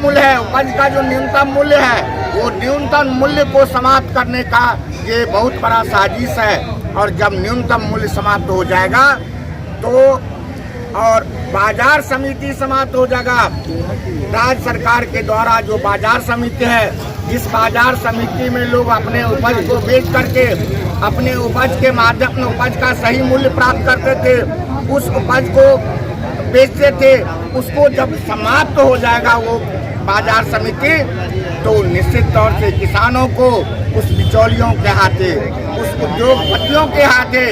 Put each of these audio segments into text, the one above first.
मूल्य है, उपज का जो न्यूनतम मूल्य है, वो न्यूनतम मूल्य को समाप्त करने का ये बहुत बड़ा साजिश है। और जब न्यूनतम मूल्य समाप्त हो जाएगा तो और बाजार समिति समाप्त हो जाएगा। राज्य सरकार के द्वारा जो बाजार समिति है, इस बाजार समिति में लोग अपने उपज को बेच करके अपने उपज के माध्यम में उपज का सही मूल्य प्राप्त करते थे, उस उपज को बेचते थे। उसको जब समाप्त हो जाएगा वो बाजार समिति, तो निश्चित तौर से किसानों को उस बिचौलियों के हाथे, उस उद्योगपतियों के हाथे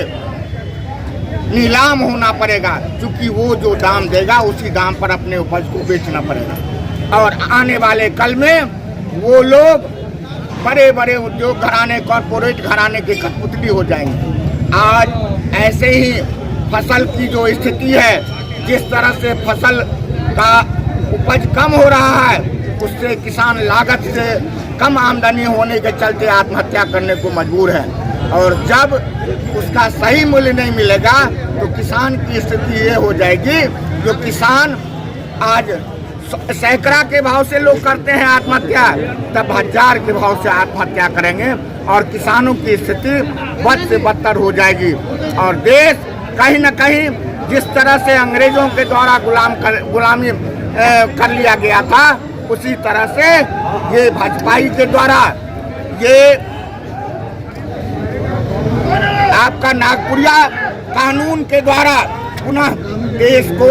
नीलाम होना पड़ेगा, क्योंकि वो जो दाम देगा उसी दाम पर अपने उपज को बेचना पड़ेगा। और आने वाले कल में वो लोग बड़े बड़े उद्योग घराने, कॉरपोरेट घराने के कठपुतली हो जाएंगे। आज ऐसे ही फसल की जो स्थिति है, जिस तरह से फसल का उपज कम हो रहा है, उससे किसान लागत से कम आमदनी होने के चलते आत्महत्या करने को मजबूर है। और जब उसका सही मूल्य नहीं मिलेगा तो किसान की स्थिति ये हो जाएगी, जो किसान आज सैकड़ा के भाव से लोग करते हैं आत्महत्या, तब 1000 के भाव से आत्महत्या करेंगे और किसानों की स्थिति बद से बदतर हो जाएगी। और देश कहीं न कहीं जिस तरह से अंग्रेजों के द्वारा गुलामी कर लिया गया था, उसी तरह से ये भाजपाई के द्वारा ये आपका नागपुरिया कानून के द्वारा पुनः देश को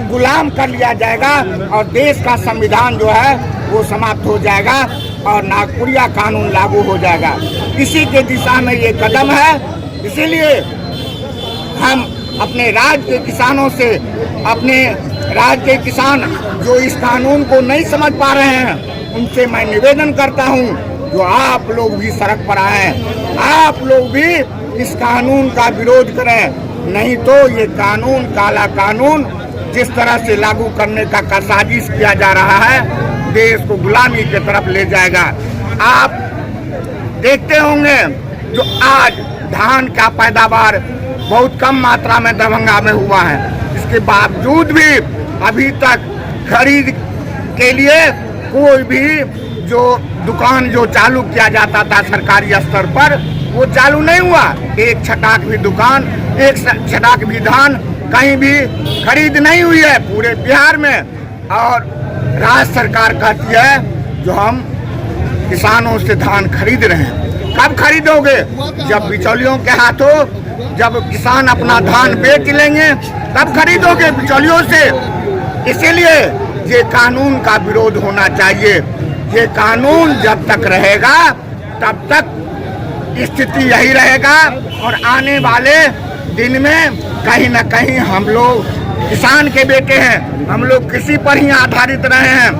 गुलाम कर लिया जाएगा और देश का संविधान जो है वो समाप्त हो जाएगा और नागपुरिया कानून लागू हो जाएगा। इसी के दिशा में ये कदम है। इसीलिए हम अपने राज्य के किसानों से, अपने राज्य के किसान जो इस कानून को नहीं समझ पा रहे हैं, उनसे मैं निवेदन करता हूं, जो आप लोग भी सड़क पर आए, आप लोग भी इस कानून का विरोध करें। नहीं तो ये कानून, काला कानून जिस तरह से लागू करने का साजिश किया जा रहा है, देश को गुलामी की तरफ ले जाएगा। आप देखते होंगे जो आज धान का पैदावार बहुत कम मात्रा में दरभंगा में हुआ है, इसके बावजूद भी अभी तक खरीद के लिए कोई भी जो दुकान जो चालू किया जाता था सरकारी स्तर पर, वो चालू नहीं हुआ। एक छटाक भी दुकान, एक छटाक भी धान कहीं भी खरीद नहीं हुई है पूरे बिहार में। और राज्य सरकार कहती है जो हम किसानों से धान खरीद रहे हैं। कब खरीदोगे? जब बिचौलियों के हाथों, जब किसान अपना धान बेच लेंगे तब खरीदोगे बिचौलियों से। इसीलिए ये कानून का विरोध होना चाहिए। ये कानून जब तक रहेगा तब तक स्थिति यही रहेगा और आने वाले दिन में कहीं न कहीं हम लोग किसान के बेटे हैं, हम लोग कृषि पर ही आधारित रहे हैं,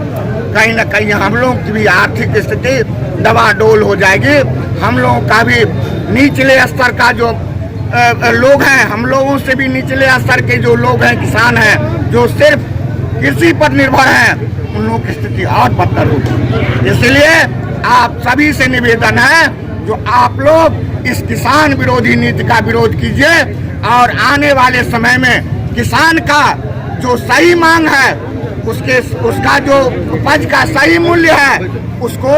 कहीं न कहीं हम लोग की भी आर्थिक स्थिति डवाडोल हो जाएगी। हम लोगों का भी निचले स्तर का जो लोग हैं, हम लोगों से भी निचले स्तर के जो लोग हैं, किसान हैं, जो सिर्फ कृषि पर निर्भर हैं, उन लोगों की स्थिति और बदतर होगी। इसलिए आप सभी से निवेदन है जो आप लोग इस किसान विरोधी नीति का विरोध कीजिए और आने वाले समय में किसान का जो सही मांग है, उसका जो उपज का सही मूल्य है, उसको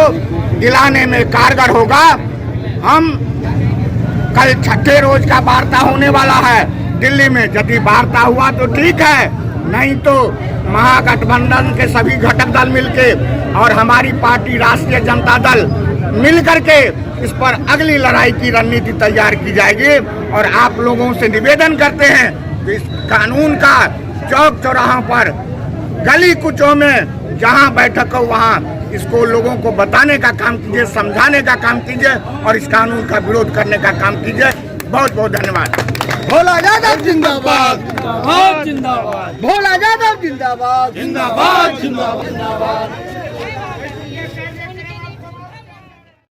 दिलाने में कारगर होगा। हम कल 6ठे रोज का वार्ता होने वाला है दिल्ली में। यदि वार्ता हुआ तो ठीक है, नहीं तो महागठबंधन के सभी घटक दल मिलके और हमारी पार्टी राष्ट्रीय जनता दल मिल करके इस पर अगली लड़ाई की रणनीति तैयार की जाएगी। और आप लोगों से निवेदन करते हैं कि इस कानून का चौक चौराहों पर, गली कुचों में जहां बैठक हो वहां इसको लोगों को बताने का काम कीजिए, समझाने का काम कीजिए और इस कानून का विरोध करने का काम कीजिए। बहुत बहुत धन्यवाद। भोला यादव जिंदाबाद, जिंदाबाद। भोला यादव जिंदाबाद, जिंदाबाद, जिंदाबाद।